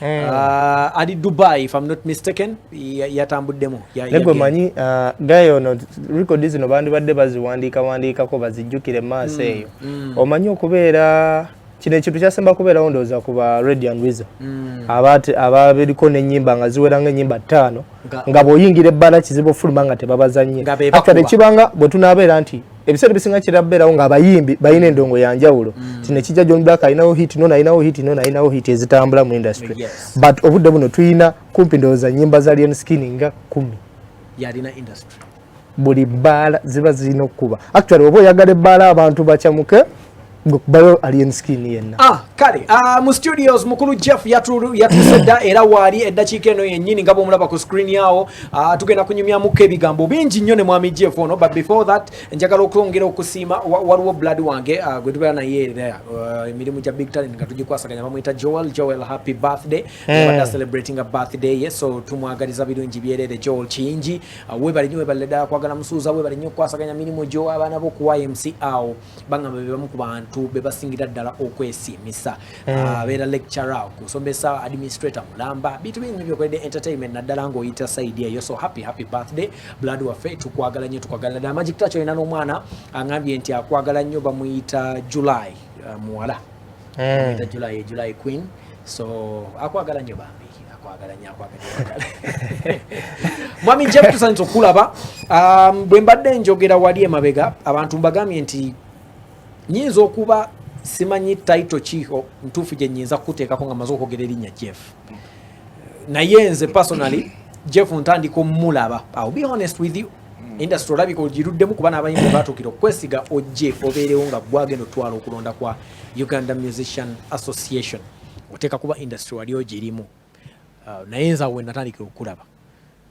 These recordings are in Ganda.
Ali Dubai, if I'm not mistaken, yatambuddemu. Lego manyi gayo no record zino bandi badde baziwandika ko bazijjukire maaso eyo. Omanyi okubeera kino ekintu kyasemba kubeera ondooza kuba Radiant Wizard. Ababeeriko n'ennyimba nga ziweranga ennyimba 5 nga bw'oyingira ebbala kizibu fuluma nga tebabazannye. Actually kibanga bwe tunaabeera nti ebiseera bisinga kirabbeerawo ng'abayimbi balina endongo ya njawulo. Kino ekijja John Black alinawo hit no alinawo hit no alinawo hit ezitambula mu industry. But obudde buno tuyina kumpi ndowooza nnyimba za Lion Skin nga 10. Yalina industry. Buli bbaala ziba zirina okuba. Actually oba oyagala ebbaala abantu bakyamuke Bayo Alien Skin yenna. Kale mu studios mukulu Jeff yatusedda era wali eddakiika eno yennyini nga bw'omulaba ku screen yawo tugenda kunyumyamuko ebigambo bingi nnyo ne mwami Jeff ono, but before that njagala okwongera okusiima waliwo blood wange gwe tubeera naye emirimu gya big talent nga tugikwasaganya bamuyita Joel happy birthday abadde celebrating a birthday ye, so tumwagaliza birungi byerere Joel Kingi webali nnyo webale ddala kwagala musuuza webali nnyo okukwasaganya mirimu gyo abaana bo ku YMC awo bangamba be bamu ku bantu be basingira ddala okwesimisa abeera lecturer okusomesa administrator mulamba bitu bingi byokwedde entertainment naddala ng'oyita side eyo, so happy birthday blood waffe tukwagala nnyo tukwagala ddala. Magic Touch olina n'omwana aŋambye nti akwagala nnyo bamuyita July muwala bamuyita July Queen, so akwagala nnyo bambi akwagala mwami Jeff tusanze okulaba bwe mbadde njogera wali emabega abantu mbagambye nti nyinza okuba simanyi title kiho ntuufu gye nyinza kuteekako nga maze okwogera erinnya Jeff naye nze personally Jeff ntandika omulaba. I'll be honest with you, industry olabika ogiruddemu kuba n'abayimbi baatuukira okwesiga ojje obeerewo nga gwagenda otwala okulonda kwa Uganda Musician Association oteeka kuba industry wali ogirimu naye nze awo natandikira okulaba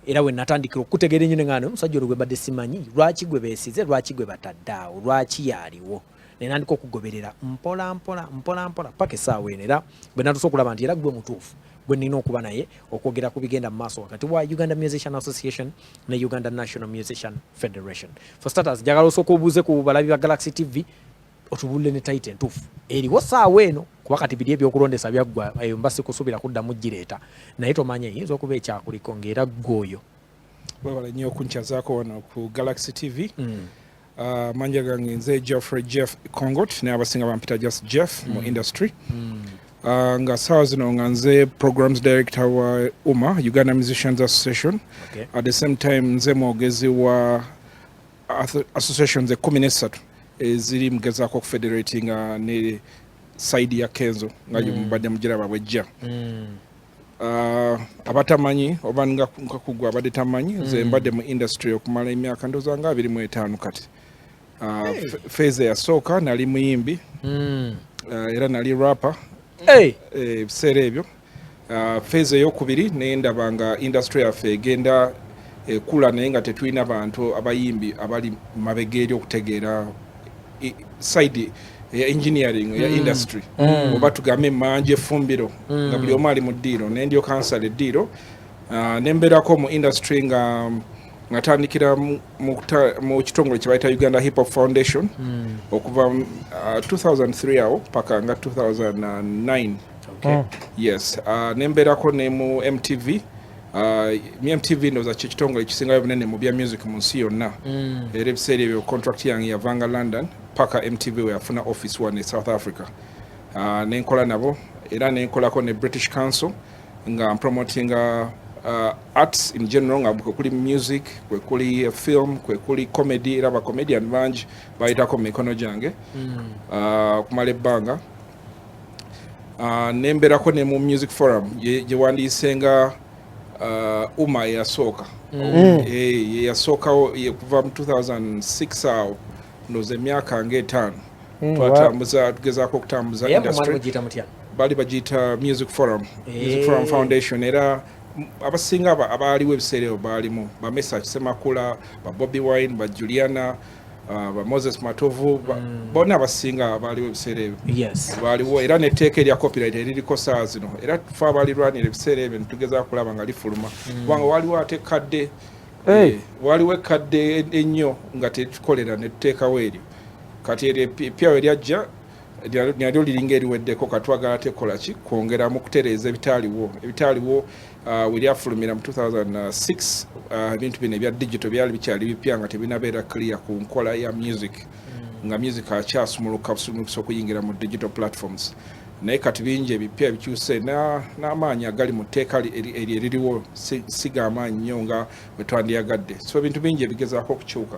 era we natandikira okutegeera ennyo ng'ano omusajja olwo gwe badde simanyi lwaki gwe beesize lwaki gwe bataddaawo lwaki yaaliwo nenandika okugoberera mpola paka essaawa eno era bwe natusa okulaba nti era gwe mutuufu gwe nina okuba naye okwogera ku bigenda mu maaso wakati wa Uganda Musician Association ne Uganda National Musician Federation. For starters njagala osooka obuuze ku balabi ba Galaxy TV otubulire ne title entuufu eriwo ssaawa eno kuba kati biri ebyokulondesa byaggwa eyo mba sikusuubira kuddamu gireeta naye tomanya eyinza okuba ekyakuliko ng'era ggooyo webala nnyo okunkyazaako wano ku Galaxy TV. Manja gange nze Jeff Ekongot naye abasinga bampita just Jeff mu industry. Nga saawa zino nga nze programs director wa Uganda Musicians Association. At the same time nze mwogezi wa associations 13 eziri mugezaako okufederating ne side ya Kenzo nga mbadde mugira babwejja. Abatamanyi oba nga kugwa abadde tamanyi nze mbadde mu industry okumala emyaka ndooza nga 25 kati. Phase ya soka nali muyimbi era nali rapper ebiseera ebyo. Phase eyokubiri nendaba nga industry yaffe egenda ekula naye nga tetulina bantu abayimbi abali mabega eri okutegeera side ya engineering ya industry oba tugambe manje fumbiro nga buli omu ali mu ddiiro nendio kansala eddiiro nembeerako mu industry nga natandikira mu kitongole kye bayita Uganda Hip Hop Foundation okuva 2003 awo paka nga 2009. Yes, nembeerako ne mu MTV. MTV ndowooza kye kitongole kisingayo bunene mu bya music mu nsi yonna era ebiseera ebyo contract yange yavanga London paka MTV we yafuna office one in South Africa. Nenkola nabo era nenkolako ne British Council nga promotinga arts in general nga kuli music kwe kuli film kwe kuli comedy era ba comedian bangi bayitako mikono gyange kumala ebbanga. Nembeerako ne mu music forum gye wandiisenga yasooka yasookawo kuva mu 2006 awo ndowooza emyaka nga 5 tugezaako okutambuza industry bali bagiyita music forum foundation era abasinga abaaliwo ebiseera ebyo baalimu ba Mesa Kisemakula ba Bobby Wine ba Juliana ba Moses Matovu bonna abasinga baaliwo ebiseera ebyo baaliwo era netteeka erya copyright eririko saa zino era tufe abalirwanira ebiseera ebyo nitugezaako kulaba nga lifuluma kubanga waliwo ate kadde waliwo ekkadde ennyo nga tetukolera netuteekawo eryo kati eryo epyawo eryajja Nyalyo liringa eriweddeko katwagala tekola ki kwongera mu kutereeza ebitaaliwo weryafulumira mu 2006 ebintu bino ebya digital byali bikyali bipya nga tebinabeera clear ku nkola ya music nga music akyasumuluka okuyingira mu digital platforms naye kati bingi ebipya ebikyuse n'amaanyi agali mu tteeka eririwo siga amaanyi nnyo nga bwe twandiyagadde so ebintu bingi ebigezaako okukyuka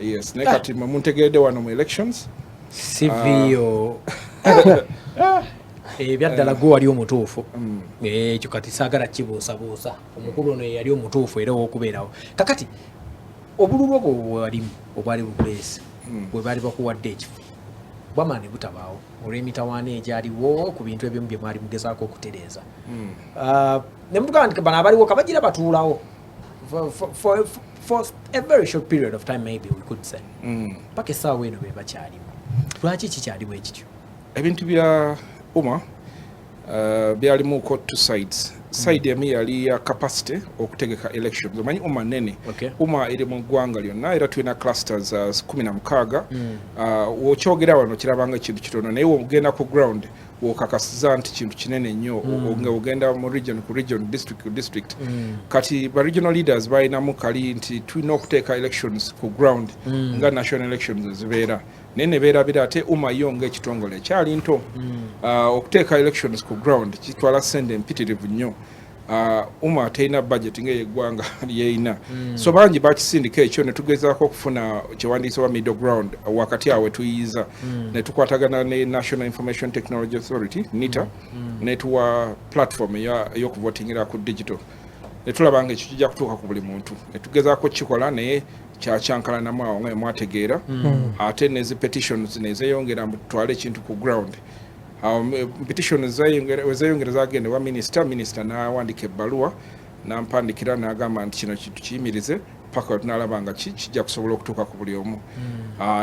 yes naye kati muntegeredde wano mu elections Sivio ebyaddala gwe wali omutuufu ekyo kati saagala kibuusabuusa omukulu ono yali omutuufu era ow'okubeerawo kakati obululu obwo bwewalimu obwali bukuleese bwe baali bakuwadde ekifo bwamaani butabaawo olw'emitawaana egyaliwo ku bintu ebimu bye mwali mugezaako okutereeza ne mutugaa nti bano abaliwo kabagira batuulawo for a very short period of time maybe we could say paka essaawa eno be bakyalimu lwaki kikyaliwo ekityo ebintu bya byalimuko two sides side emu yali ya capacity okutegeka elections omanyi nene eri mu ggwanga lyonna era tulina clusters 16 wokyogera wano kirabanga ekintu kitono naye wogenda ku ground wokakasiza nti kintu kinene nnyo nga ogenda mu region ku region district ku district kati ba regional leaders balinamu kali nti tulina okuteeka elections ku ground nga national elections zibeera naye ne beerabira ate yo ng'ekitongole ekyali nto okuteeka elections ku ground kitwala ssente empitirivu nnyo terina budget ng'eyeggwanga lyeyina so bangi bakisindika ekyo ne tugezaako okufuna kyewandiise wa middle ground wakati awe tuyiiza ne tukwatagana ne National Information Technology Authority NITA ne tuwa platform ey'okuvotingira ku digital ne tulaba nga ekyo kijja kutuuka ku buli muntu ne tugezaako kikola naye kyakyankalanamu awo nga mwategeera ate nezi petitions nezeyongera mutwale ekintu ku ground petitions zeyongera zagenda wa minister n'awandika ebbaluwa n'ampandikira n'agamba nti kino kintu kiyimirize paka tunalaba nga kijja kusobola okutuuka ku buli omu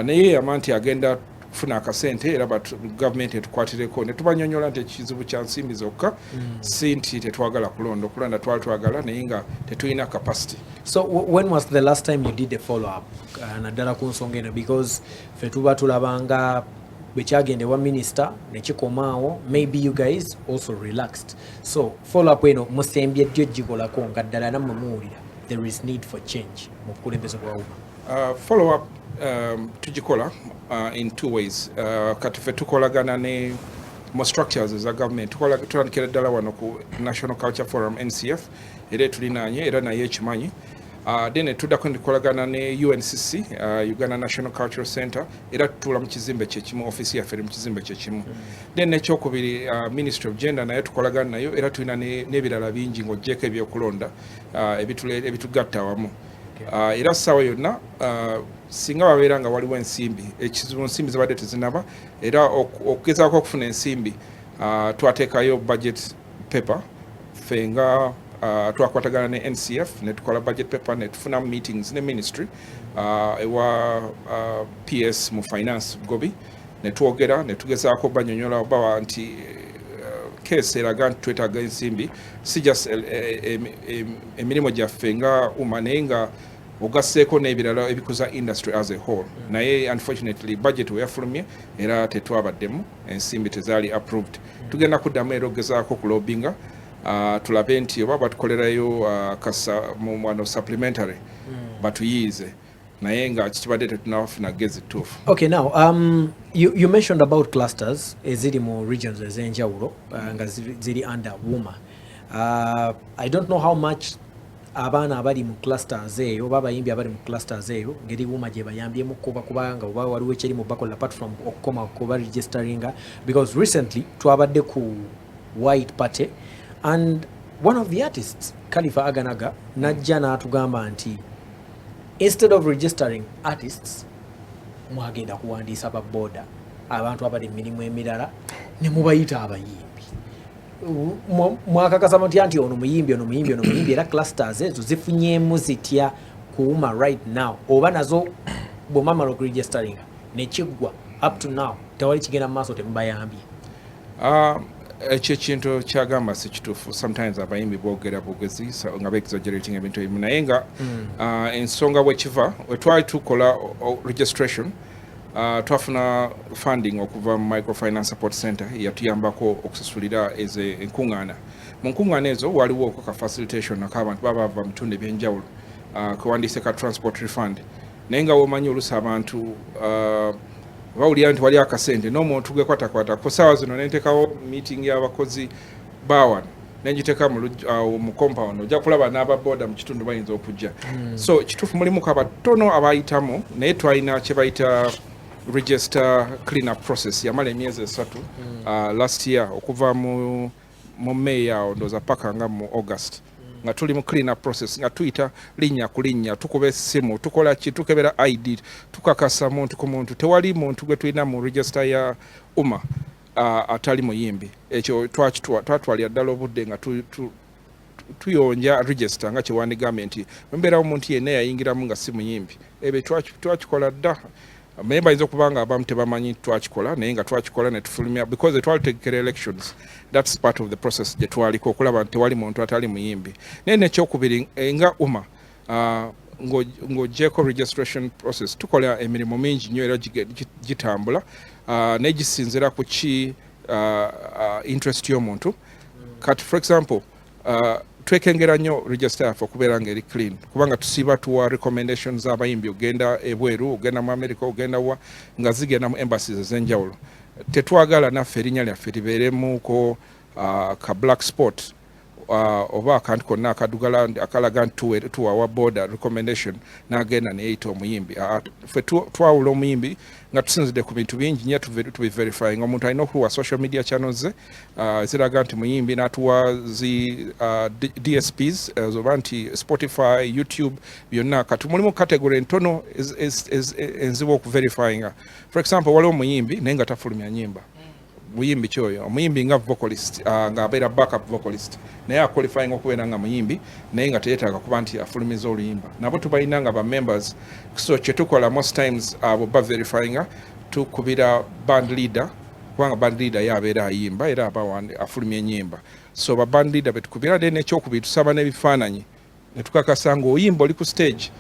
naye yama nti agenda kufuna akasente era gavumenti etukwatireko ne tubanyonyola nti ekizibu kya nsimbi zokka si nti tetwagala okulonda twali twagala naye nga tetulina capacity. So when was the last time you did a follow-up naddala ku nsonga eno because fe tuba tulabanga bwekyagende wa minister nekikomaawo maybe you guys also relaxed so follow-up eno musembye ddyo gikolako nga ddala nammwe muwulira there is need for change mu bukulembeze bwa follow-up tugikola in two ways kati fe tukolagana ne mu structures za government tutandikira ddala wano ku National Culture Forum NCF era tulinaanye era naye ekimanyi then tuddako ndikolagana ne UNCC Uganda National Cultural Center era tutula mu kizimbe kyekimu office yaffe mu kizimbe kyekimu then nekyokubiri Ministry of Gender naye tukolagana nayo era tulina n'ebirala bingi ng'oggyeko ebyokulonda ebitugatta awamu era ssaawa yonna singa babeera nga waliwo ensimbi ekizibu nsimbi zibadde tezinaba era okugezaako okufuna ensimbi twateekayo budget paper ffe nga twakwatagana ne NCF ne tukola budget paper ne tufuna meetings ne ministry ewa PS mu finance gobi ne twogera ne tugezaako banyonyola bawa nti case eraga nti twetaaga ensimbi si just emirimu gyaffe nga naye nga ogasseeko n'ebirala ebikuza industry as a whole naye unfortunately budget weyafulumye era tetwabaddemu ensimbi tezaali approved tugenda kuddamu era ogezaako kulobinga tulabe nti oba batukolerayo wano supplementary batuyiize naye nga kikibadde tetunabafuna gezi tuufu. Okay, now you mentioned about clusters eziri mu regions ez'enjawulo nga ziri under WUMA. I don't know how much abaana abali mu clusters eyo oba abayimbi abali mu clusters eyo ngeri WUMA gye bayambyemu kubanga oba waliwo ekiri mu bakola platform okukoma kuba registeringa because recently twabadde ku White Party and one of the artists Khalifa Aganaga najja n'atugamba nti instead of registering artists mwagenda kuwandiisa ba boda abantu abali mirimu emirala ne mubayita abayimbi mwakakasa mutya nti ono muyimbi era clusters ezo zifunyemu zitya kuwuma right now oba nazo bwomamala okuregisteringa nekiggwa up to now tewali kigenda mu maaso temubayambye. Ekyo ekintu kyagamba si kituufu sometimes abayimbi boogera bugezi nga exaggerating ebintu ebimu naye nga ensonga bwekiva wetwali tukola registration twafuna funding okuva mu microfinance support center yatuyambako okusasulira enkuŋŋaana. Mu nkuŋŋaana ezo waliwo ka facilitation ak'abantu baba bava mu bitundu ebyenjawulo kewandiise ka transport refund naye nga womanyi oluusi abantu bawulira nti wali akasente n'omuntu gekwatakwata ku ssaawa zino nenteekawo meeting y'abakozi bawano nenjiteeka mu compound ojja kulaba n'ababoda mu kitundu bayinza okujja. So kituufu mulimu kabatono abayitamu naye twalina kye bayita register clean up process yamala emyezi 3 last year okuva mu May awo ndoza paka nga mu August nga tuli mu clean up process nga tuyita linnya ku linnya tukuba essimu tukola ki tukebera ID tukakasa muntu ku muntu tewali muntu gwe tulina mu register ya umma atali muyimbi ekyo twatwalira ddala obudde nga tuyonja register nga kyewandigambye nti mbeerawo omuntu yenna yayingiramu nga si muyimbi ebyo twakikola dda naye bayinza okuba nga abamu tebamanyi twakikola naye nga twakikola ne tufulumya because twalitegekera elections. That's part of the process gye twaliko okulaba nti tewali muntu atali muyimbi. Naye nekyokubiri nga umma ng'oggyeko registration process tukola emirimu mingi nnyo era gitambula naye gisinzira ku ki interest y'omuntu. Kati for example twekengera nnyo register yaffe okubeera nga eri clean kubanga tusiiba tuwa recommendations abayimbi ogenda ebweru ogenda mu America ogenda wa nga zigenda mu embassies ez'enjawulo. Tetwagala naffe erinnya lyaffe libeeremuko ka black spot oba akantu konna akadugala akalaga nti tuwawa border recommendation n'agenda neyeyita omuyimbi. Ffe twawula omuyimbi nga tusinzidde ku bintu bingi nnyo tubiverifying. Omuntu alina okuwa social media channels ze ziraga nti muyimbi n'atuwa zi DSPs oba nti Spotify, YouTube byonna kati mulimu category entono enzibu okuverifyinga. For example waliwo omuyimbi naye nga tafulumya nnyimba. Muyimbi kyoyo omuyimbi nga vocalist nga abeera backup vocalist naye aqualifying okubeera nga muyimbi naye nga teyeetaaga kuba nti afulumiza oluyimba nabo tubalina nga ba members. So kyetukola most times abo baverifying tukubira band leader kubanga band leader yabeera ayimba era afulumya ennyimba. So ba band leader betukubira naye nekyokubiri tusaba n'ebifaananyi netukakasa nga oyimba oli ku stage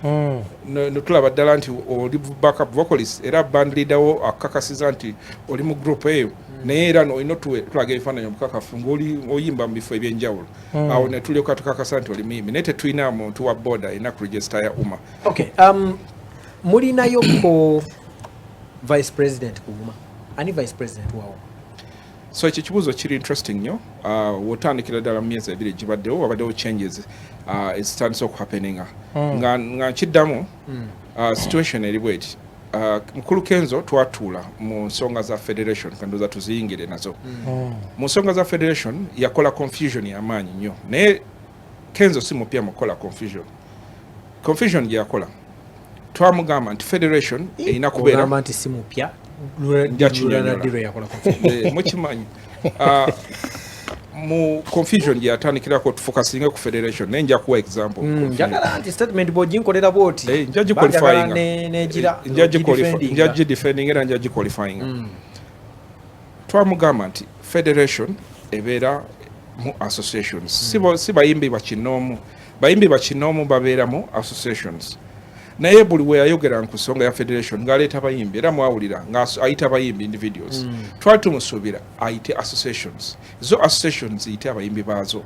netulaba ddala nti oli backup vocalist era band leader wo akakasiza nti oli mu group eyo naye era olina tulaga ebifaananyi omukakafu ng'oli oyimba mu bifo ebyenjawulo awo ne tulyoka tukakasa nti oli muyimbi naye tetulina muntu wa boda alina ku register ya umma. Okay, mulinayo ko vice president ku umma ani vice president waawo? So ekyo kibuuzo kiri interesting nnyo wotandikira ddala mu myezi ebiri gibaddewo wabaddewo changes ezitandise okuhappeninga nga nkiddamu situation eri bweti. Mukulu Kenzo twatuula mu nsonga za federation kandoza tuziyingire nazo. Mu nsonga za federation yakola confusion y'amaanyi nnyo naye Kenzo si mupya mukola confusion gye yakola twamugamba nti federation erina kubeera nti si mupya mukimanyi mu confusion gye yatandikirako tufokasinge ku federation naye nja kuwa example. Njagala nti statement bw'oginkolera bw'oti nja gidefending era nja giqualifying. Twamugamba nti federation ebeera mu associations si bayimbi bakinoomu. Bayimbi bakinoomu babeera mu associations naye buli we yayogera ku nsonga ya federation ng'aleeta bayimbi era mwawulira ng'ayita bayimbi individuals twali tumusuubira ayite associations zo associations ziyite abayimbi baazo.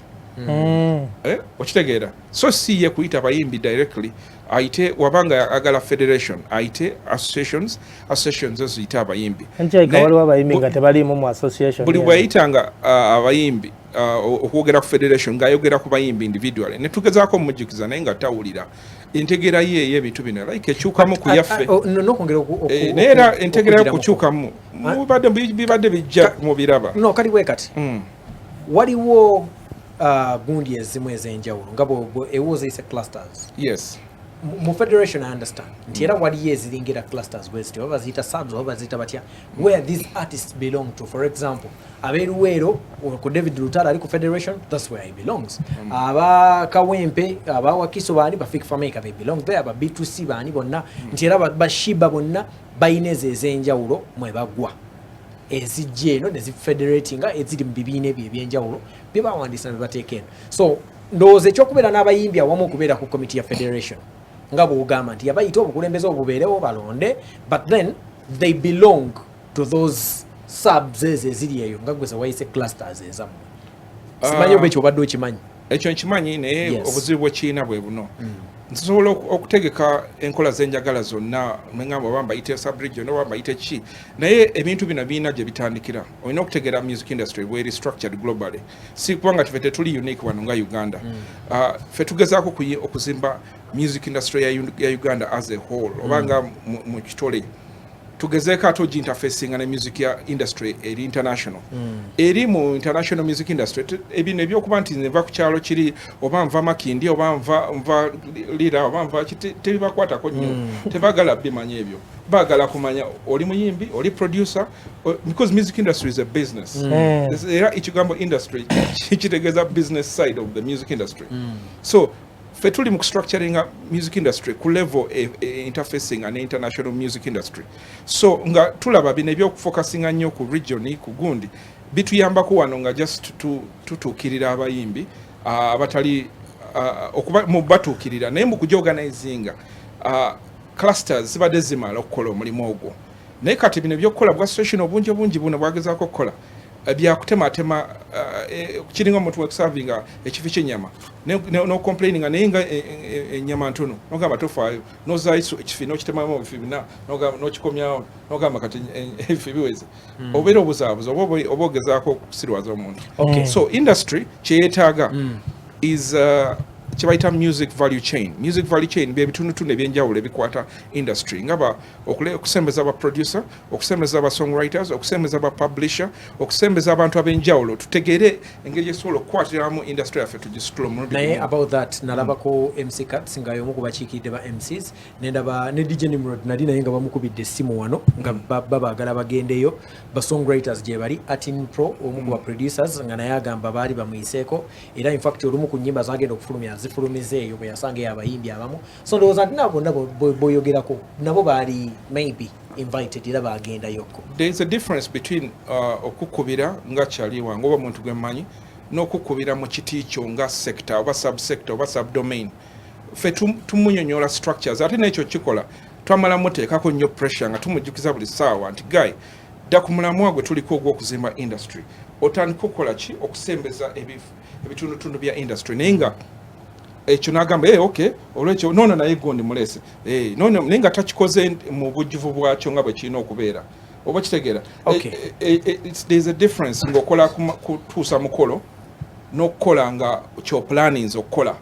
Okitegeera so si ye kuyita bayimbi directly ayite wabanga agala federation ayite associations ezo ziyite abayimbi. Waliwo abayimbi nga tebaliimu mu association buli wayitanga abayimbi okwogera ku federation ng'ayogera ku bayimbi individually ne tugezaako omujjukiza naye nga tawulira entegera ye y'ebintu bino like ekyukamu ku yaffe naye era entegera y'okukyukamu bibadde bijja mu biraba kali bwe kati waliwo gundi ezimu ez'enjawulo nga ewooza ise clusters. Yes. Mu federation I understand nti era waliyo eziringira clusters bwezityo oba baziyita subs oba baziyita batya where these artists belong to. For example abeeruweero ku David Lutala ali ku federation that's where he belongs. Aba Kawempe aba Wakiso baani ba Fik Fameka they belong there. Aba B2C baani bonna nti era bashiba bonna bayina ez'enjawulo mwe bagwa ezijja eno ne zifederatinga eziri mu bibiina ebyo ebyenjawulo bye bawandiisa ne bateeka eno. So ndowooza ekyokubeera n'abayimbi awamu okubeera ku committee ya federation nga bw'ogamba nti yabayita obukulembeze obubeerewo balonde but then they belong to those subs eziri eyo nga gweza wayise clusters ezamu simanyi obekyo obadde okimanyi ekyo nkimanyi naye Yes. obuzibu bwekiina bwe buno nsobola okutegeka enkola zenjagala zonna mengamba oba mbayite subregion oba mbayite ki naye ebintu bino biina gye bitandikira olina okutegeera music industry bweri structured globally si kubanga tufe tetuli unique wano nga uganda fe tugezaako okuzimba music industry ya uganda as a whole obanga mu kitole tugezeeko ate oginterfacinga ne music ya industry eri international eri mu international music industry ebino ebyokuba nti nva ku kyalo kiri oba nva Makindi oba nva Lira oba nva tebibakwatako nnyo tebagala bimanya ebyo bagala kumanya oli muyimbi oli producer because music industry is a business era ekigambo industry kitegeeza business side of the music industry so fetuli mu structuring music industry ku level interfacing an international music industry so nga tulaba bino ebyokufocusinga nnyo ku region ku gundi bituyambako wano nga just tutuukirira abayimbi abatali okuba mu batuukirira naye mu kujoganizinga clusters zibadde zimala okukola omulimu ogwo naye kati bino ebyokukola bwa station obungi buno bwagezaako okukola byakutematema kiringa omuntu wekisavinga ekifi ky'ennyama n'ocomplaininga naye nga ennyama ntono n'ogamba tofaayo n'ozaayo ekifi n'okitemamu ebifi bina n'okikomyawo n'ogamba kati ebifi biweze obeera obuzaabuza oba ogezaako okusirwaza omuntu so industry kyeyeetaaga is kibayita music value chain bye bitundutundu ebyenjawulo ebikwata industry ngaba okusembeza aba producer okusembeza aba songwriters okusembeza aba publisher okusembeza abantu abenjawulo tutegeere engeri esobola okukwatiramu industry yaffe tugisitula omulundi naye about that nalabako MC Cuts nga y'omu ku bakiikiridde ba MCs nendaba ne DJ Nimrod nali naye nga bamukubidde essimu wano nga babaagala bagendeyo ba songwriters gye bali Atin Pro omu ku ba producers nga naye agamba baali bamuyiseeko era in fact olumu ku nnyimba zagenda okufulumya zifulumizeeyo bwe yasangayo abayimbi abamu so ndowooza nti nabo boyogerako nabo baali maybe invited era bagendayoko. There is a difference between okukubira nga kyali wange oba muntu gwemanyi n'okukubira mu kiti kyo nga sector oba subsector oba subdomain fe tumunyonyola structures ate n'ekyo kikola twamala muteekako nnyo pressure nga tumujjukiza buli ssaawa nti guy dda ku mulamwa gwe tuliko ogw'okuzimba industry otandika okukola ki okusembeza ebitundutundu bya industry naye nga ekyo n'agamba okay olwekyo nono naye gundi mulese nono naye nga takikoze mu bujjuvu bwakyo nga bwe kirina okubeera oba kitegeera there's a difference ng'okola kutuusa mukolo n'okukola nga kyoplanings okukola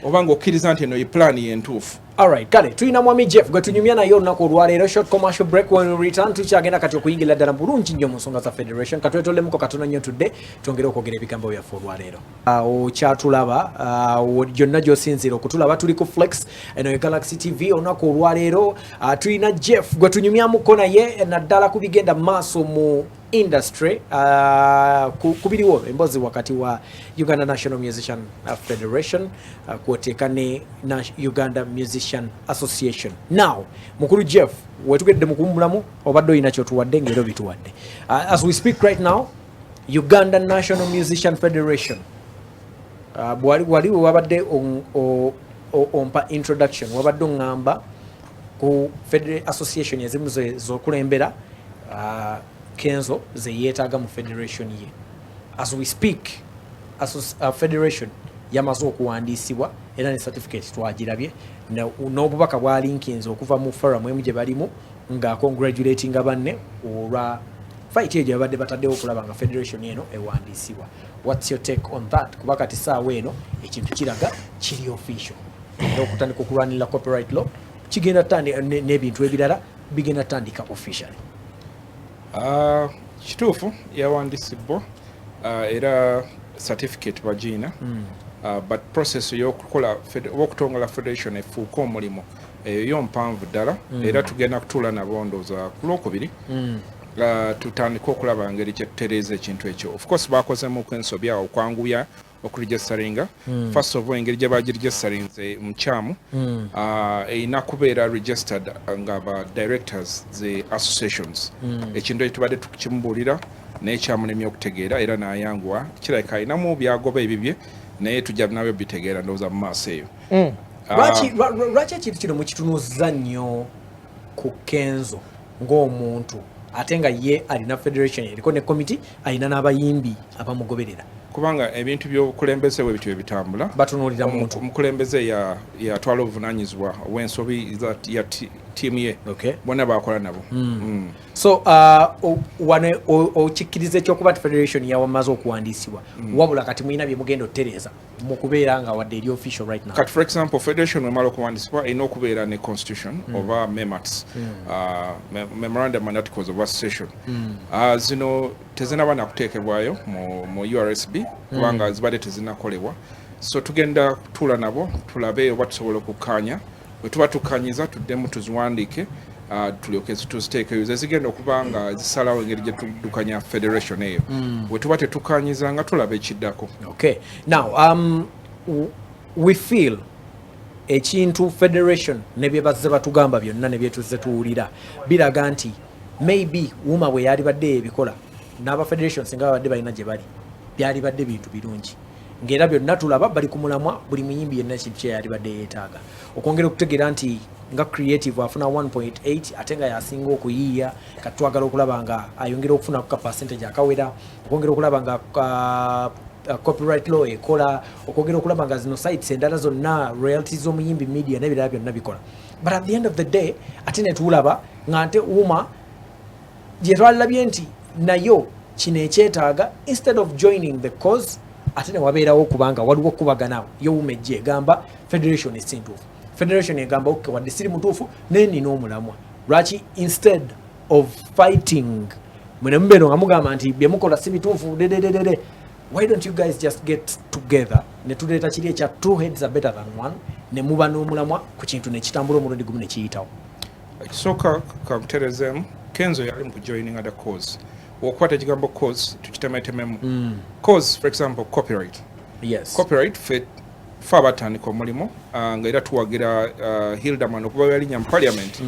oba ng'okkiriza nti eno yiplaani yentuufu. Alright, kale tulina mwami Jeff gwe tunyumya naye olunaku olwaleero short commercial break when we return tukyagenda kati okuyingira ddala bulungi nnyo mu nsonga za federation katwetolemuko katono nnyo tudde twongere okwogera ebigambo byaffe olwaleero okyatulaba gyonna gy'osinziira okutulaba tuli ku Flexx eno Galaxy TV olunaku olwaleero tulina Jeff gwe tunyumyamuko naye naddala ku bigenda maaso mu industry kubiriwo embozi wakati wa Uganda National Musician Federation kwoteeka ne Uganda Musician Association. Now mukuru Jeff wetugedde mukumbulamu obadde oyina kyotuwadde ngero bituwadde as we speak right now Uganda National Musician Federation wali wabadde ompa introduction wabadde ngamba ku Federal Association ezimu zokulembera Kenzo ze yeetaaga mu federation ye as we speak federation yamaze okuwandiisibwa era ne certificate twagirabye n'obubaka bwa linkinze okuva mu forum emu gye balimu nga congratulating banne olwa fight egyo babadde bataddewo okulaba nga federation eno ewandiisibwa. What's your take on that? Kuba kati saawa eno ekintu kiraga kiri official okutandika okulwanirira copyright law kigenda n'ebintu ebirala bigenda tandika officially. Kituufu yawandiisibwa era certificate bagina but process y'okutongola federation efuuka omulimu eyo mpanvu ddala era tugenda kutuula nabo ndowooza ku Lwokubiri tutandika okulaba ngeri kyetutereeza ekintu ekyo. Of course bakozemuku ensobi awo okwanguya okuregisteringa first of all engeri gye bagiregisterinze mukyamu erina kubeera registered nga ba directors the associations ekintu ekyo tubadde tukimubuulira naye kyamulemye okutegeera era n'ayanguwa kirabika alinamu byagoba ebibye naye tujja nabyo bitegeera ndowooza mu maaso eyo. Lwaki ekintu kino mukitunuuza nnyo ku Kenzo ng'omuntu ate nga ye alina federation eriko ne committee alina n'abayimbi abamugoberera kubanga ebintu by'obukulembeze bwe bityo bitambula batunuulira muntu omukulembeze yatwala obuvunanyizibwa obw'ensobi ya tiimu ye bonna bakola nabo so wane okikkiriza ekyokuba ti federation yawamaze okuwandiisibwa wabula kati mulina bye mugenda otereeza mu kubeera nga wadde eri official right now kati for example federation wemala okuwandiisibwa erina okubeera ne constitution oba memats memorandum and articles of association zino tezinaba nakuteekebwayo mu URSB kubanga zibadde tezinakolebwa so tugenda kutuula nabo tulabe oba tusobola okukkaanya bwe tuba tukkanyiza tuddemu tuziwandiike tulyoke tuziteekeyo zigenda okuba nga zisalawo engeri gye tuddukanya federation eyo bwe tuba tetukkanyiza nga tulaba ekiddako okay now we feel ekintu federation ne bye bazze batugamba byonna ne bye tuzze tuwulira biraga nti maybe wuma bwe yali badde ebikola n'aba federation singa babadde balina gye bali byali badde bintu birungi ng'era byonna tulaba bali ku mulamwa buli muyimbi yenna kintu kye yali badde yeetaaga okwongera okutegeera nti nga creative afuna 1.8 ate nga yasinga okuyiiya kati twagala okulaba nga ayongera okufuna ku percentage akawera okwongera okulaba nga copyright law ekola okwongera okulaba nga zino sites endala zonna royalties z'omuyimbi media n'ebirala byonna bikola but at the end of the day ate ne tuulaba nga nte wuma gye twalabye nti nayo kino ekyetaaga instead of joining the cause ate ne wabeerawo kubanga waliwo okubagana yo wuma ejje egamba federation esintuufu federation egamba okay wadde siri mutuufu naye nina omulamwa lwaki instead of fighting mwene mubeero nga mugamba nti bye mukola si bituufu dedededede why don't you guys just get together ne tuleeta kiri ekya two heads are better than one ne muba n'omulamwa ku kintu ne kitambula omulundi gumu ne kiyitawo ekisooka kakuterezeemu Kenzo yali mu kujoininga the cause okukwata ekigambo cause tukitemetememu cause for example copyright yes copyright fe abatandika omulimu nga era tuwagira Hildaman okuba yalinnya mu parliament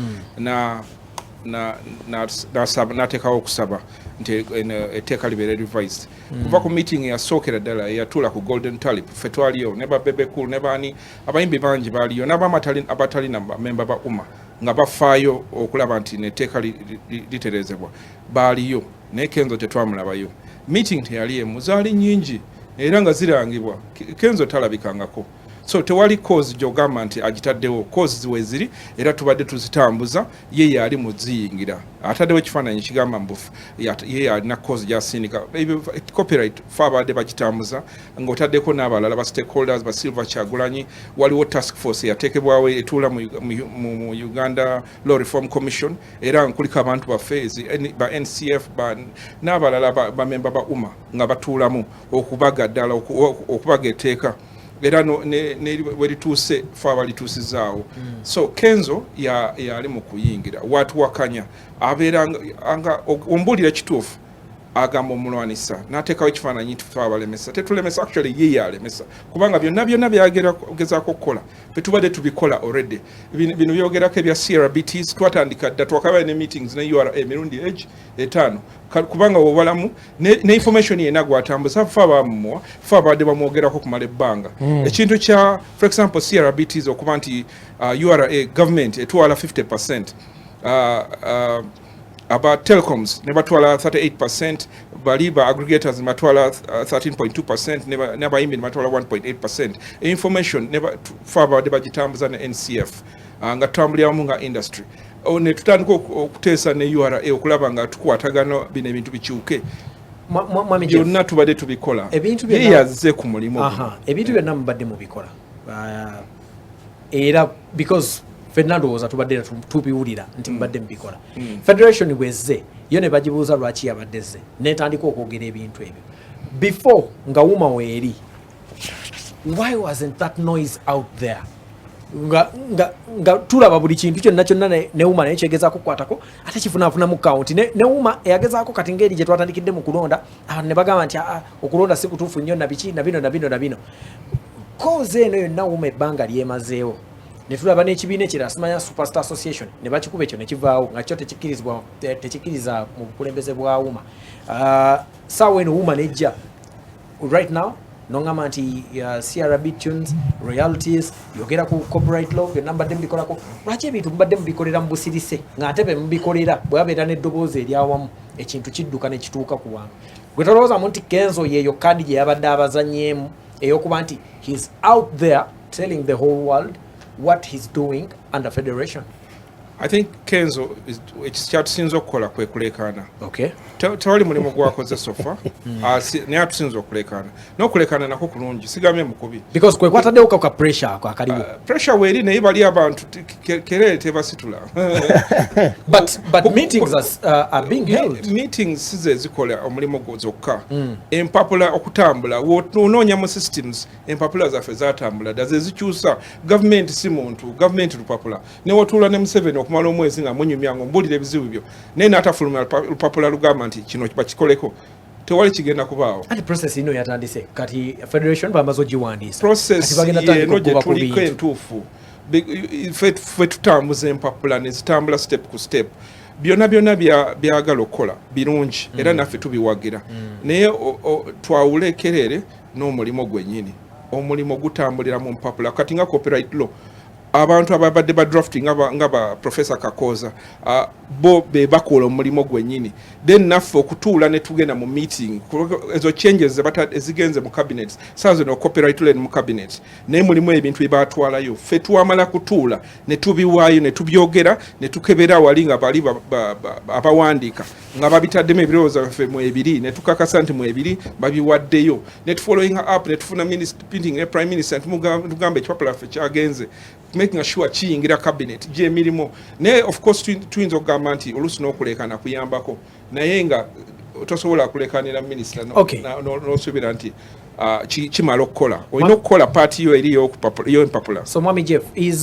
n'ateekawo okusaba nti etteeka libeere revised kuva ku meeting yasookera ddala eyatuula ku golden tulip ffe twaliyo ne babebe cool ne baani abayimbi bangi baaliyo n'abamatali na memba ba umma nga bafaayo okulaba nti netteeka literezebwa baaliyo naye Kenzo tetwamulabayo meeting teyali emu zaali nnyingi era nga zirangibwa Kenzo talabikangako so tewali cause gy'ogamba nti agitaddewo cause ziwe ziri era tubadde tuzitambuza ye yali muziyingira ataddewo ekifaananyi kigamba mbufu ye alina cause gy'asindika copyright fe abadde bakitambuza ng'otaddeko n'abalala ba stakeholders ba Silver Kyagulanyi waliwo task force yateekebwawo etuula mu Uganda Law Reform Commission era nkuliko abantu baffe ba NCF n'abalala bamemba ba umma nga batuulamu okubaga ddala okubaga etteeka era bwe lituuse fe abalituusizaawo so Kenzo yali mu kuyingira watuwakanya abeera nga ombuulira kituufu agamba omulwanisa n'ateekawo ekifaananyi nti fe abalemesa tetulemesa actually ye yalemesa kubanga byonna byagezaako okukola fetubadde tubikola already bino byogerako ebya CRBTs twatandika dda twakabaye ne meetings ne URA emirundi egi 5 kubanga obalamu ne information yena gwatambuza fe abamumwa fe abadde bamwogerako kumala ebbanga ekintu kya for example CRBTs okuba nti URA government etwala 50% aba telecoms ne batwala 38%, bali ba aggregators ne batwala 13.2%, ne abayimbi ne batwala 1.8%. Information ne faba de bagitambuza ne NCF nga tutambulira mu nga industry. Ne tutandika okuteesa ne URA okulaba nga tukwatagano bino ebintu bikyuke. Byonna tubadde tubikola. Ye yazze ku mulimu. Ebintu byonna mubadde mubikola. Era because Fernando was atubadde tubiwulira nti mbadde mbikola. Federation bwezze yo ne bagibuuza lwaki yabaddeze netandika okwogera ebintu ebyo. Before nga wuma weeri, why wasn't that noise out there? Nga tulaba buli kintu kyonna ne wuma naye kyegezaako kukwatako ate kifunaafuna mu kawunti ne wuma eyagezaako kati ngeri gye twatandikidde mu kulonda ne bagamba nti okulonda si kutuufu nnyo na biki na bino koze eno yonna wuma ebbanga lyemazeewo ne tulaba n'ekibiina ekirala simanya Superstar Association ne bakikuba ekyo ne kivaawo nga kyo tekikkiriza mu bukulembeze bwa wuma. Saawa eno wuma nejja right now nongamba nti CRB tunes royalties yogera ku copyright law byonna mbadde mubikolako lwaki ebintu mubadde mubikolera mu busirise ng'ate be mubikolera bwe babeera n'eddoboozi eryawamu ekintu kidduka ne kituuka ku wange gwe tolowoozamu nti Kenzo yeeyo kadi gye yabadde abazanyeemu ey'okuba nti he's out there telling the whole world what he's doing under federation. I think Kenzo ekyatusinza okukola kwe kulekaana. Okay. Tewali mulimu gwakoze sofa naye atusinza okulekaana n'okulekaana nako kulungi sigambye mukubi because kwe kwataddewo ka pressure ako akaliwo pressure weeri naye bali abantu kerere tebasitula but meetings are being held. Meetings size zikola omulimu zokka empapula okutambula wonoonya mu systems empapula zaffe zatambula daze zikyusa government si muntu government lupapula ne wotuula ne Museveni okumala omwezi nga munyumya ngo mbulira ebizibu byo naye n'atafuluma lupapula lugamba nti kino bakikoleko tewali kigenda kubaawo ati process ino yatandise kati federation bamaze ogiwandiisa process yeno gye tuliko entuufu ffe tutambuza empapula ne zitambula step ku step byonna byagala okukola birungi era naffe tubiwagira naye twawula ekerere n'omulimu gwennyini omulimu gutambulira mu mpapula kati nga copyright law abantu ababadde ba drafting nga ba Professor Kakoza bo be bakola omulimu gwennyini then naffe okutuula ne tugenda mu meeting ezo changes ezigenze mu cabinet sazo no copyright law mu cabinet naye mulimu ebintu bibatwalayo ffe tuwamala kutuula ne tubiwaayo ne tubyogera ne tukebera wali nga bali abawandiika nga babitaddemu ebirowoozo ffe mu ebiri ne tukakasa nti mu ebiri babiwaddeyo ne tufollowing up ne tufuna meeting ne prime minister tugamba ekipapula ffe kyagenze making sure kiyingira cabinet gye emirimu naye of course tuyinza okugamba nti oluusi n'okulekana kuyambako naye nga tosobola kulekanira minister n'osuubira nti kimala okukola olina okukola paati yo eri y'empapula. So Mwami Jeff, is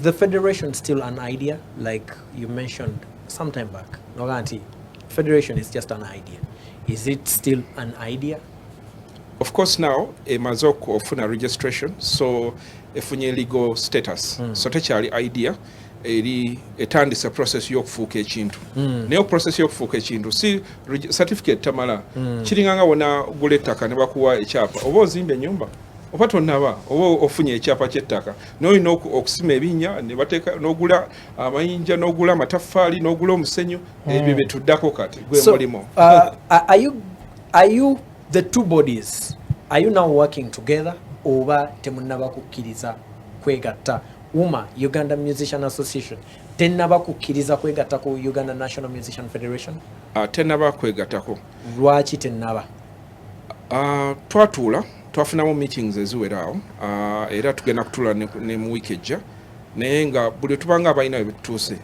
the federation still an idea like you mentioned some time back? Noganti, federation is just an idea. Is it still an idea? Of course now emazoko ofuna registration so efunye legal status so tekyali idea eri etandisa process y'okufuuka ekintu naye process y'okufuuka ekintu si certificate tamala kiringanga wona gula ettaka ne bakuwa ekyapa oba ozimba ennyumba oba tonnaba oba ofunye ekyapa ky'ettaka n'olina okusima ebinnya ne bateeka n'ogula amayinja n'ogula amataffaali n'ogula omusenyu ebyo bye tuddako kati gwe mulimo. Are you the two bodies, are you now working together oba temunaba kukkiriza kwegatta Uganda Musician Association tenaba kukkiriza kwegatta ku Uganda National Musician Federation? Tenaba kwegattako. Lwaki tenaba? Twafunamu meetings eziweraawo era tugenda kutuula ne mu week ejja naye nga buli tubanga abalina ebituuse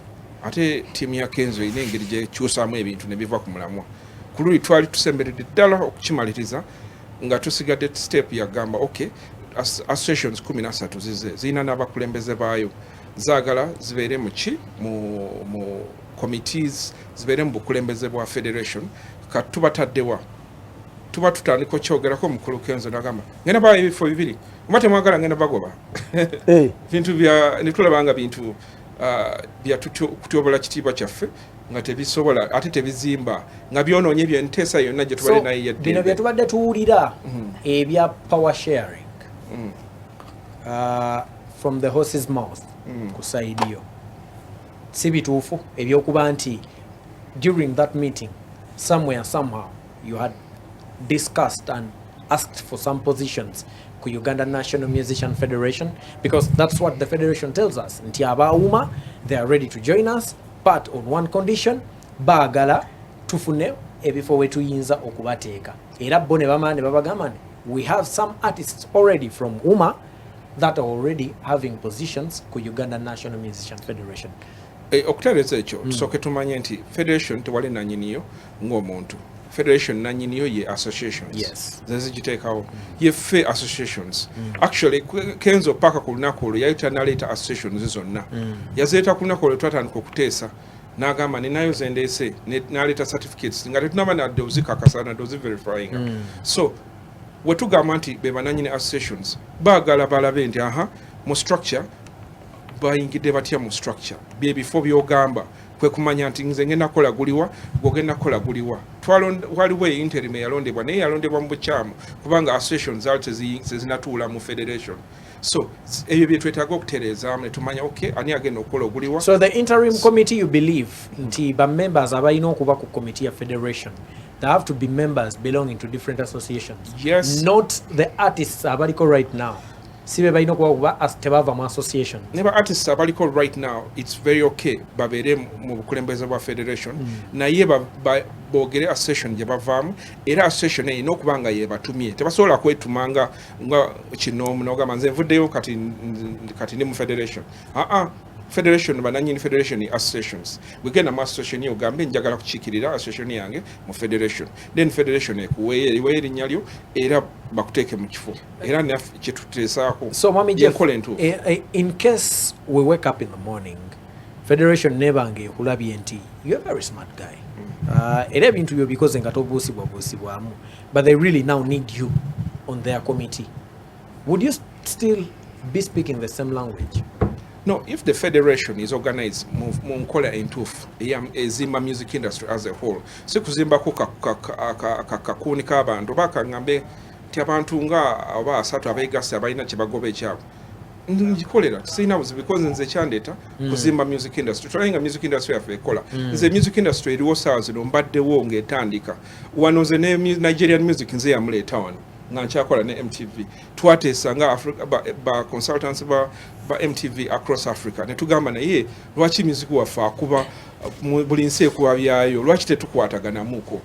ate tiimu ya Kenzo ine engeri gye kyusaamu ebintu ne biva ku mulamwa ku luli twali tusemberedde ddala okukimaliriza nga tusigadde step yagamba okay associations 13 zirina n'abakulembeze baayo zaagala zibeere mu committees zibeere mu bukulembeze bwa federation kati tubataddewa tuba tutandika okyogerako mukulu Kenzo n'agamba ngenda baayo ebifo bibiri oba temwagala ngenda bagoba bintu netulabanga bintu bya kutyobola kitiibwa kyaffe nga tebisobola ate tebizimba nga byonoonye byenteesa yonna gye tubale naye yedde bino bye tubadde tuwulira ebya power sharing from the horse's mouth ku side yo si bituufu ebyokuba nti during that meeting somewhere somehow you had discussed and asked for some positions ku Uganda National Musician Federation, because that's what the federation tells us. Nti abauma, they are ready to join us, but on one condition, bagala tufune ebifo wetu yinza okubateeka. Era bone bamane babagamane. We have some artists already from UMA that are already having positions ku Uganda National Musician Federation. Okutereeza ekyo tusooke tumanye nti federation tewali nanyiniyo ng'omuntu. Federation nanyiniyo ye associations. Yes. Zezigiteekawo ye fe associations. Actually Kenzo paka ku lunaku olwo yayita n'aleeta associations zonna. Yazeeta ku lunaku olwo twatandika okuteesa n'agamba ninayo zendeese n'aleeta certificates nga tetunaba nadde ozikakasa nadde oziverifying. So wetugamba nti be bananyini associations baagala balabe nti mu structure bayingidde batya mu structure byebifo byogamba kwe kumanya nti nze ngenda kola guliwa gogenda kola guliwa waliwo interim yalondebwa naye yalondebwa mu bukyamu kubanga association zaali tezinatuula mu federation so ebyo bye twetaaga okutereezaamu ne tumanya okay ani agenda okukola oguliwa. So the interim committee you believe nti ba members abalina okuba ku committee ya federation they have to be members belonging to different associations. Yes. Not the artists abaliko right now. Sibe balina kuba as tebava mu association. Neba artists abaliko right now it's very okay babere mu bukulembeze bwa federation naye bogere association gye bavaamu era association eyo n'okubanga ye batumye tebasobola kwetumanga nga kino mnogamba nze nvuddeyo kati ndi mu federation federation bananyini federation associations wegenda mu association yo gambe njagala kukiikirira association yange mu federation then federation ekuweeye erinnya lyo era bakuteeke mu kifo era kyetuteesaako. So Mami Jeff, in case we wake up in the morning federation nebange ekulabye nti you're a very smart guy era ebintu byo bikoze nga tobuusibwamu but they really now need you on their committee, would you still be speaking the same language? No, if the federation is organized mu nkola entuufu ezimba music industry as a whole si kuzimbako kakuni k'abantu bakangambe nti abantu nga oba asatu abeegasi abalina kye bagoba ekyabo ngikolera sirina buzibu because nze kyandeeta kuzimba music industry tulayenga music industry yaffe ekola nze music industry eriwo saawa zino mbaddewo ng'etandika wano nze ne Nigerian music nze yamuleeta wano nga nkyakola ne MTV twateesa nga ba consultants ba MTV across Africa ne tugamba naye lwaki music waffe akuba buli nsi ekuba byayo lwaki tetukwataganamuko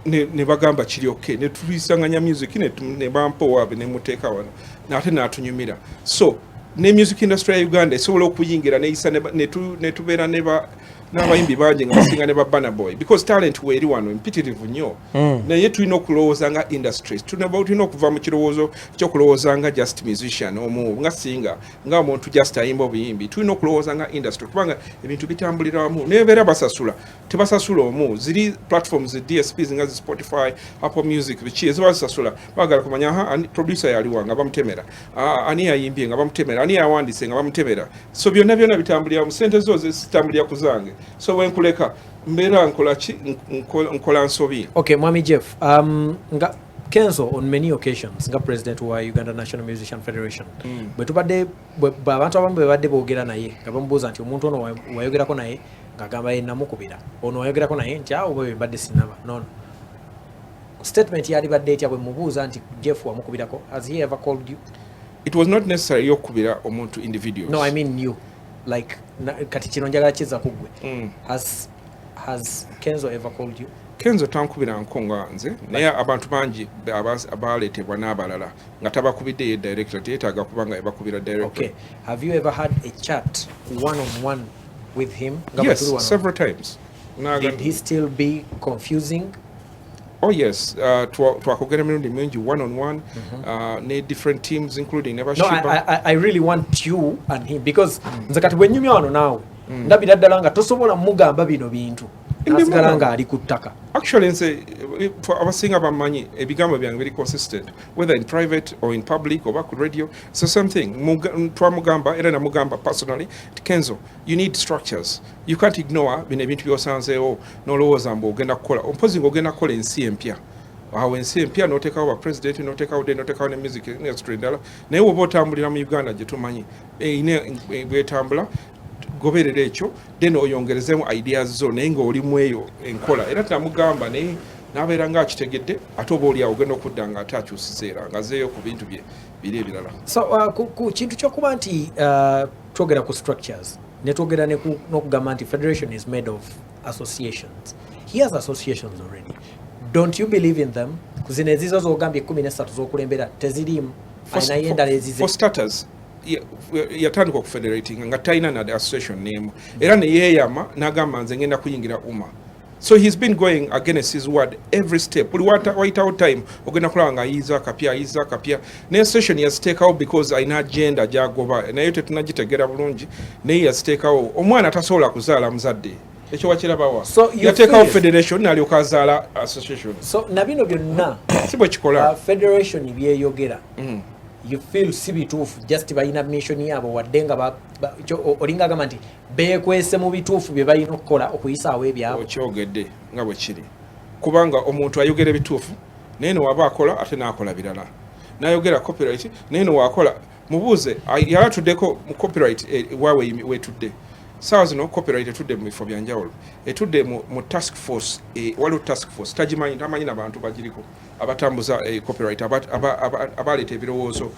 ne bagamba kiri okay ne tulisanganya music ne bampowa ne muteeka wano nate natunyumira so ne music industry ya Uganda esobola okuyingira neeyisa ne tubeera n'abayimbi bangi nga basinga ne ba Burna Boy because talent weeri wano mpitirivu nnyo naye tulina okulowooza nga industry tulina okuva mu kirowoozo ky'okulowooza nga just musician omu nga singa nga omuntu just ayimba obuyimbi tulina okulowooza nga industry kubanga ebintu bitambulira wamu nebeera basasula tebasasula omu ziri platforms DSPs nga Spotify Apple Music biki ezibasasula bagala kumanya producer yaliwa nga bamutemera ani yayimbye nga bamutemera ani yawandiise nga bamutemera so byonna bitambulira mu sente zo zitambulira kuzange so wenkuleka mbera nkola nsobi. Okay, Mwami Jeff, nga Kenzo on many occasions nga president wa Uganda National Musician Federation bwetubadde abantu abamu bebadde boogera naye nga bamubuuza nti omuntu ono wayogerako naye ng'agamba ye namukubira ono wayogerako naye nti awo bwe mbadde sinaba no statement yali badde etya bwe mubuuza nti Jeff wamukubirako has he ever called you? It was not necessary yokubira omuntu individuals. No, I mean you. Like kati kino njagala kiza kugwe. Has Kenzo ever called you? Kenzo tankubira nkonga nze naye abantu bangi abaleetebwa n'abalala nga tabakubidde ye director teetaaga kubanga bakubira director. Okay, have you ever had a chat one-on-one with him? Yes, several times. Did he still be confusing? Oh yes, twakogera mirundi mingi one-on-one ne different teams including Nebashiba. No, I really want you and him because nze kati bwe nyumya wano naawe ndabira ddala nga tosobola mugamba bino bintu nasigala nga ali ku ttaka. Actually nze abasinga bamanyi ebigambo byange biri consistent whether in private or in public or ku radio it's the same thing. Twamugamba era namugamba personally Kenzo, you need structures. You can't ignore bino ebintu byosanzeewo n'olowooza mbu ogenda kukola ompozi ng'ogenda kukola ensi empya awo ensi empya n'oteekawo ba president n'oteekawo ne music industry endala naye woba otambulira mu Uganda gye tumanyi bwetambula goberera ekyo then oyongerezemu ideas zo naye ng'olimu eyo enkola era namugamba naye n'abeera nga akitegedde ate oba oli awo ogenda okudda nga ate akyusizeera nga zeeyo ku bintu bye biri ebirala. So ku kintu ky'okuba nti twogera ku structures ne twogera n'okugamba nti federation is made of associations. He has associations already. Don't you believe in them? Kuzina ezizo z'ogambye 13 z'okulembera tezirimu ayinayo endala ezize. For starters yatandika okufederating nga talina na association name era ne yeeyama n'agamba nze ngenda kuyingira UMA. So he's been going against his word every step. Buli wayitawo time ogenda kulaba nga ayiza kapya naye association yaziteekawo because ayina agenda gy'agoba naye tetunagitegeera bulungi naye yaziteekawo omwana tasobola kuzaala muzadde ekyo wakirabawa yateekawo federation n'alyoka azaala association. So na bino byonna si bwe kikola federation byeyogera you feel si bituufu just balina mission yaabo wadde nga olinga agamba nti beekwese mu bituufu bye balina okukola okuyisaawo ebyabo okyogedde nga bwe kiri kubanga omuntu ayogera ebituufu naye newaba akola ate n'akola birala n'ayogera copyright naye newakola mubuuze yalatuddeko mu copyright waawe wetudde saawa zino copyright etudde mu bifo bya njawulo etudde mu task force waliwo task force tamanyi n'abantu bagiriko abatambuza copyright abaleeta ebirowoozo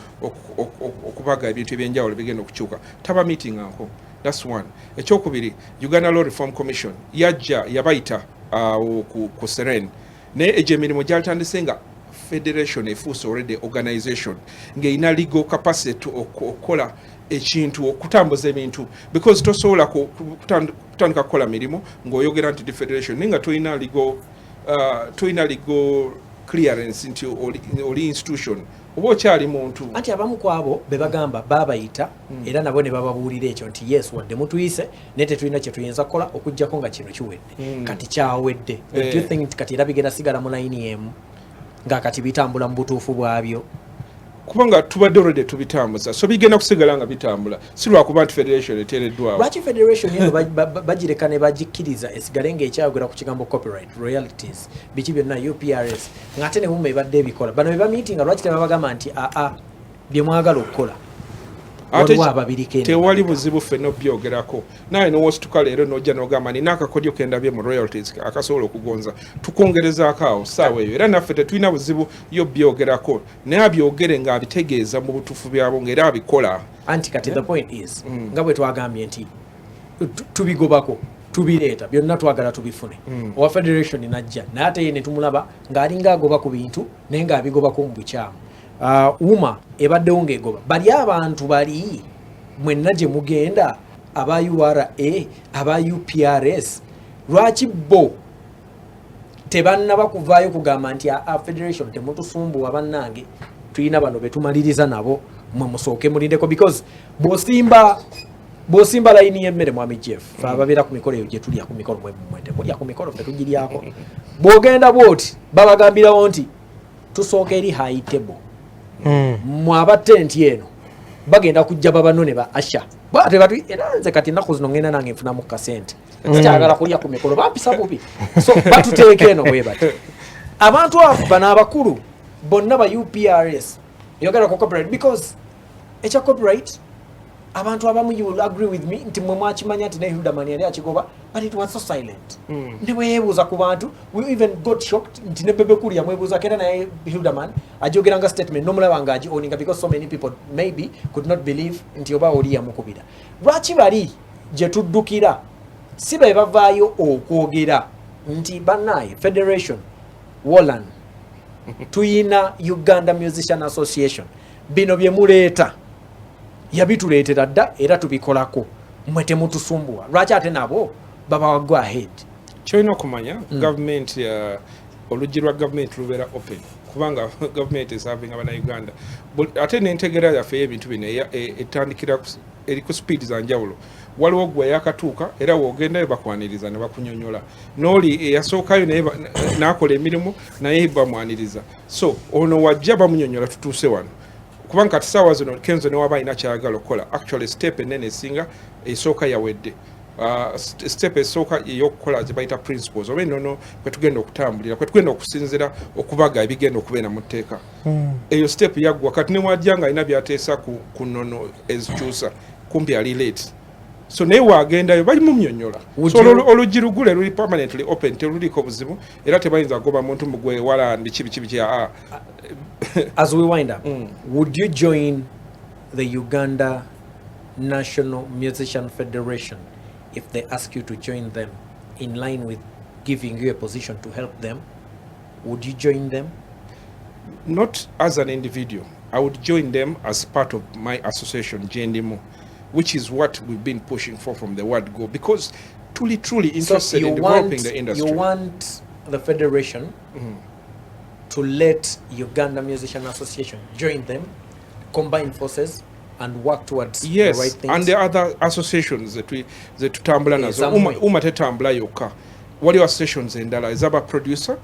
okubaga ebintu ebyenjawulo bigenda okukyuka taba meeting anko that's one ekyokubiri Uganda Law Reform Commission yajja yabayita ku Serene naye egyo emirimu gyalitandise nga federation efuuse already organization ng'erina legal capacity okukola ekintu okutambuza ebintu because tosobola kutandika kukola mirimu ng'oyogera nti federation naye nga tolina legal clearance nti oli institution oba okyali muntu anti abamu kwabo be bagamba babayita era nabo ne bababuulira ekyo nti yes wadde mutuyise naye tetulina kye tuyinza kukola okuggyako nga kino kiwedde kati kyawedde do you think kati era bigenda sigala mu layini emu nga kati bitambula mu butuufu bwabyo kubanga tubadde already tubitambuza so bigenda kusigala nga bitambula si lwakuba nti federation eteereddwawo lwaki federation eno bagireka ne bagikkiriza esigale ng'ekyayogera ku kigambo copyright royalties biki byonna UPRS ng'ate ne mumma ebadde ebikola bano be bamiitinga lwaki tebabagamba nti bye mwagala okukola waliwo ababiriko tewali buzibu ffenna obyogerako naye nowosituka leero nojja nogamba nina akakodyo kendabye mu royalties akasobola okugonza tukongerezaako awo saawa eyo era naffe tetulina buzibu yo byogerako naye abyogere ng'abitegeeza mu butuufu byabo ng'era abikola anti kati the point is nga bwe twagambye nti tubigobako tubireeta byonna twagala tubifune owa federation najja naye ate ye ne tumulaba ng'alinga agoba ku bintu naye ng'abigobako mu bukyamu uma ebaddewo ng'egoba bali abantu bali mwenna gye mugenda aba URA aba UPRS lwaki bo tebannaba kuvaayo kugamba nti federation temutusumbuwa bannange tulina bano betumaliriza nabo mwe musooke mulindeko because bw'osimba layini y'emmere mwami Jeff ababeera ku mikolo eyo gye tulya ku mikolo mwe temulya ku mikolo ffe tugiryako bw'ogenda bw'oti babagambirawo nti tusooka eri high table mwaba tenti eno bagenda kujja babanone ba asha bate batu eranze kati nako zino ngenda nange nfuna mu kasente kyagala kulya ku mikolo bampisa bubi so batuteeke eno bwe bati abantu abo bana abakulu bonna ba UPRS yogera ku copyright because echa copyright abantu abamu you will agree with me nti mwe mwakimanya nti ne Hildaman yali akigoba but it was so silent ne bweyebuuza ku bantu we even got shocked nti ne bebe kuli yamwebuuza kera naye Hildaman ajogeranga statement nomulaba nga owninga because so many people maybe could not believe nti oba oli yamukubira lwaki bali gye tuddukira si be bavaayo okwogera nti bannaye federation Wallan tuyina Uganda Musician Association bino bye muleeta yabituleetera dda era tubikolako mwe temutusumbuwa lwaki ate nabo baba go ahead kyolina okumanya government oluggi lwa government lubeera open kubanga government eserving abannayuganda ate n'entegera yaffe y'ebintu bino etandikira eri ku speed za njawulo waliwo gwe yakatuuka era w'ogendayo bakwaniriza ne bakunyonyola n'oli eyasookayo naye n'akola emirimu naye bamwaniriza so ono wajja bamunyonyola tutuuse wano kubanga kati saawa zino Kenzo ne waba alina kyayagala okukola actually step ennene esinga esooka yawedde step esooka ey'okukola ze bayita principles oba ennono kwe tugenda okutambulira kwe tugenda okusinzira okubaga ebigenda okubeera mu tteeka eyo step yaggwa kati ne wajja nga alina by'ateesa ku nnono ezikyusa kumpi ali late so naye waagendayo bali mumnyonnyola so oluggi lugule luli permanently open teluliko buzibu era tebayinza kugoba muntu mugwe wala ndi kibi as we wind up would you join the Uganda National Musician Federation if they ask you to join them in line with giving you a position to help them? Would you join them? Not as an individual. I would join them as part of my association, JNDMO, which is what we've been pushing for from the word go, because truly interested in developing the industry. You want the federation to let Uganda Musician Association join them, combine forces, and work towards the right things? And the other associations that tutambula nazo tetambula yokka waliwo associations endala ezaba producer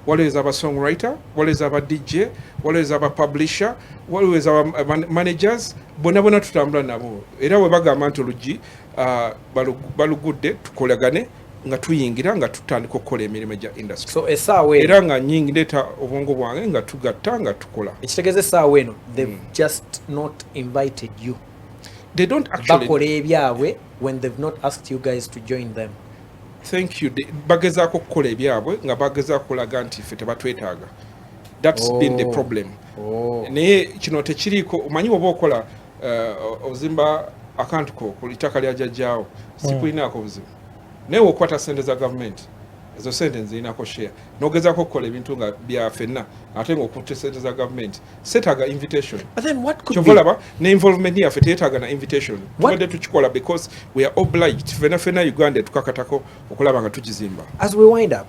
waliwo aba songwriter, waliwo aba DJ, waliwo aba publisher, waliwo aba managers, bonna tutambula nabo. Era we bagamba nti olugi balugudde tukolagane nga tuyingira nga tutandika okukola emirimu gya industry. So esaawa era nga nyingi ndeeta obwongo bwange nga tugatta nga tukola. Ekitegeeza esaawa eno they've just not invited you. They don't actually bakola ebyabwe when they've not asked you guys to join them. Thank you. Bagezaako kukola ebyabwe nga bagezaako kulaga nti ffe tebatwetaaga. That's been the problem. Naye kino tekiriiko omanyi oba okola ozimba account ko ku litaka lya jjajjaawo sikulinaako buzibu. Naye okwata sente za gavumenti ezo sente nzirinako share n'ogezaako okukola ebintu nga bya ffenna ate ng'okutte sente za gavumenti setaaga invitation. But then what could be ne involvement yaffe teetaaga na invitation. Tubadde tukikola because we are obliged ffenna Uganda tukakatako okulaba nga tukizimba. As we wind up,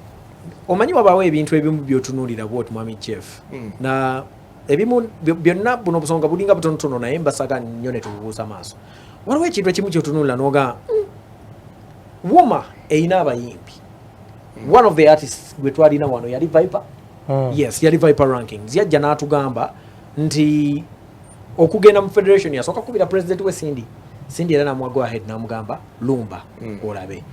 omanyi wabaawo ebintu ebimu by'otunuulira bw'oti Mwami Jeff na ebimu byonna buno busonga bulinga butonotono naye mbasaga nnyo ne tububuusa maaso. Waliwo ekintu ekimu ky'otunuulira n'oga Wuma eyina abayimbi. One of the artists gwe twalina wano yali Viper. Yes, yali Viper Rankings. Yajja n'atugamba nti okugenda mu federation yasooka kubira president we Cindy era namwa go ahead namugamba lumba olabe.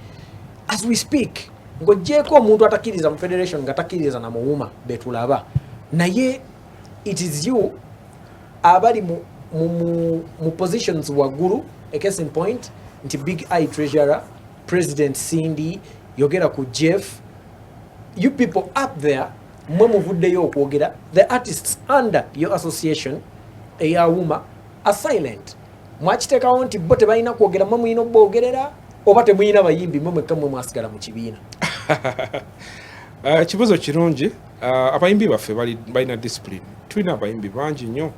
As we speak ng'oggyeko omuntu atakkiriza mu federation nga takkiriza na muwuma betulaba naye it is you abali mu positions waggulu, a case in point nti Big Eye Treasurer, President Cindy, yogera ku Jeff, you people up there mwe muvuddeyo okwogera, the artists under your association eya Wuma are silent. Mwakiteekawo nti bo tebalina kwogera, mwe muyina obbogerera oba temuyina bayimbi mwe mwekka mwe mwasigala mu kibiina? Kibuzo kirungi. Abayimbi baffe balina discipline. Tulina abayimbi bangi nnyo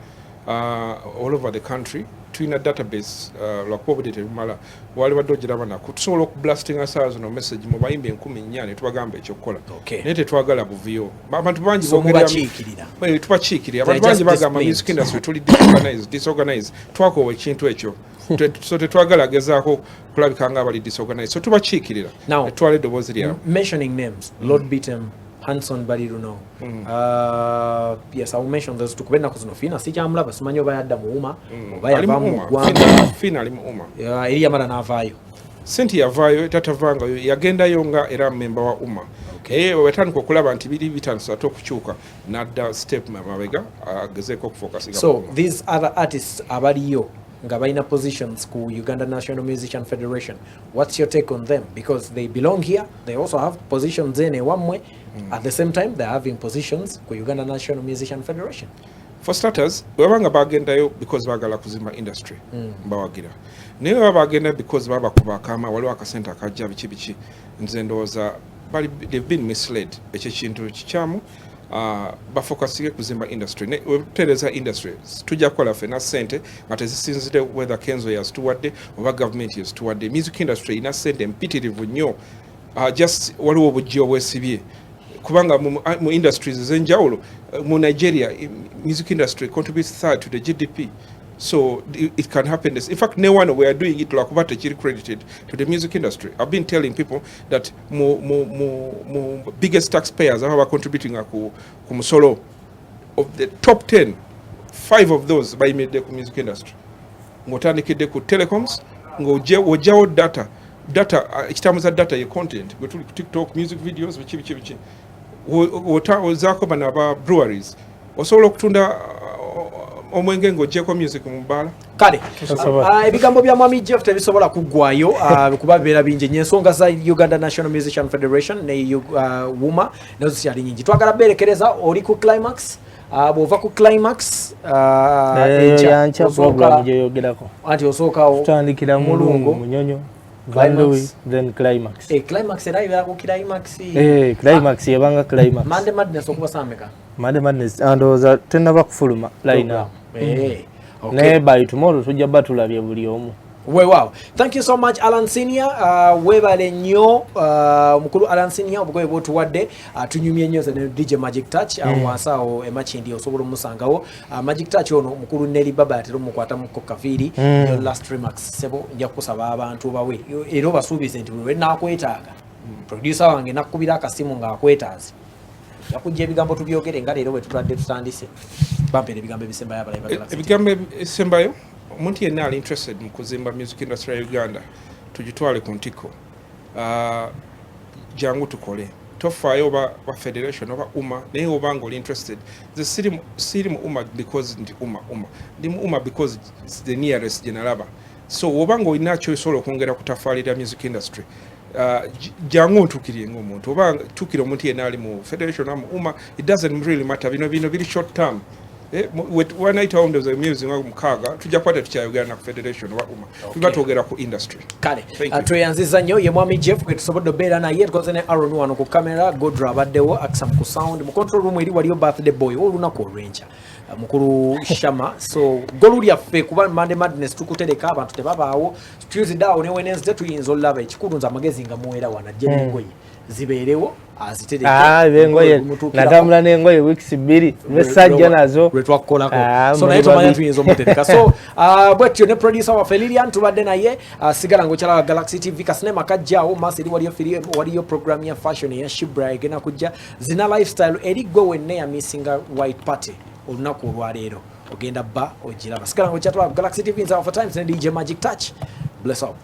all over the country. Tulina database lwakuba obudde tebumala wali badde ogiraba nako tusobola okublastinga saa zino message mu bayimbi 14 ne tubagamba ekyokukola naye tetwagala buviyo. Abantu bangi tubakiikirira abantu bangi bagamba music industry tuli disorganized twakowa ekintu ekyo so tetwagala gezaako kulabika nga abali disorganized so tubakiikirira etwala eddoboozi lyabwe. Mentioning names, Lord Beatem, Hanson Baliruno. Yes, I will mention those two. Kubena kuzino Fina sikyamulaba simanyi oba yadda mu Wuma oba yava mu ggwanga. Fina ali mu Wuma. Eri yamala n'avaayo. Senti yavaayo tatavaangayo yagendayo nga era memba wa Wuma. Wetandika okulaba nti biri bitandise ate okukyuka n'adda step mabega agezeeko okufocusing. So these other artists abaliyo nga balina positions ku Uganda National Musician Federation, what's your take on them? Because they belong here, they also have positions in ewamwe. At the same time, they're having positions ku Uganda National Musician Federation. For starters, wabanga bagendayo because bagala kuzimba industry mbawagira. Naye babagenda because baba kubakama waliwo akasente akajja biki nze ndowooza they've been misled. Ekyo kintu kikyamu bafocusing kuzimba industry. Tereza industry tujja kukola ffenna ssente nga tezisinzire whether Kenzo yasituwadde oba government yasituwadde. Music industry ina ssente mpitirivu nnyo just waliwo obujji obwesibye kubanga mu industries ez'enjawulo mu Nigeria music industry contributes third to the GDP. So it can happen. In fact, no one we are doing it lwakuba tekiri credited to the music industry. I've been telling people that biggest taxpayers are contributing ku musolo of the top 10, 5 of those by made the music industry. Ngotandikidde ku telecoms, ng'ojjawo data ekitamuza data ye content gwe tuli ku TikTok music videos biki ozaako bano aba breweries osobola okutunda omwenge ng'oggyeko music mu bbaala. Kale ebigambo bya Mwami Jeff tebisobola kuggwayo kuba bibeera bingi nnyo. Ensonga za Uganda National Musician Federation ne Wuma nazo zikyali nnyingi. Twagala beerekereza oli ku climax bw'ova ku climax yancha program gyeyogerako anti osookawo tutandikira Mulungu Munyonyo Vanlui then climax. Climax era ibeera ku climax. Climax yebanga climax. Monday Madness okuba saameka? Monday Madness andowooza tennaba kufuluma line now. Okay. Ne by tomorrow tujja batulabye buli omu. Wow. Thank you so much Alan Senior. Webale nnyo mukulu Alan Senior obugoye bwotuwadde tunyumye nnyo ne DJ Magic Touch wansaawo emakindi osobola omusangawo. Magic Touch ono mukulu Nelly Baba atero mukwata mu Kokaviri yo last remarks sebo nja kusaba abantu bawe era basuubize nti we nakwetaaga producer wange nakubira akasimu nga akwetaaze. yakujja ebigambo tubyogere nga leero bwe tutadde tutandise bampera ebigambo ebisembayo abalayi bagala ebigambo ebisembayo omuntu yenna ali interested mu kuzimba music industry ya Uganda tugitwale ku ntiko jangu tukole tofaayo oba federation oba umma naye obanga oli interested the siri mu umma because ndi umma ndi mu umma because it's the nearest generalaba so obanga olina kyosobola okwongera kutafaalira music industry jangu ntukiriye ng'omuntu oba tukira omuntu yenna ali mu federation oba mu umma it doesn't really matter bino biri short term wanaita owners of music mukaaga tujja kwata tukyayogera ku federation oba umma tuba twogera ku industry kale tweyanziza nnyo ye mwami Jeff kwe tusobodde obeera naye tukoze ne Aaron wano ku kamera Godra abaddewo Aksam ku sound mu control room eri waliyo birthday boy olunaku olwenca mukulu Shama so golu lyaffe kuba Monday Madness tukutereka abantu tebabaawo Tuesday awo ne Wednesday tuyinza olaba ekikulu nza amagezi nga muwera wana jengoye zibeerewo azitereke bengoye natambula n'engoye weeks 2 mesajja nazo retwakolako so naye tumanya tuyinza omutereka so bwetyo ne producer wa Felilian tubadde naye sigala ngokyala Galaxy TV kasinema kajjaawo maasi eri waliyo program ya fashion ya Shibra egena kujja zina lifestyle eri gwe wenne ya missinga white party olunaku olwaleero ogenda bba ogiraba sigala ngokyatwala Galaxy TV nza for times ne DJ Magic Touch bless up.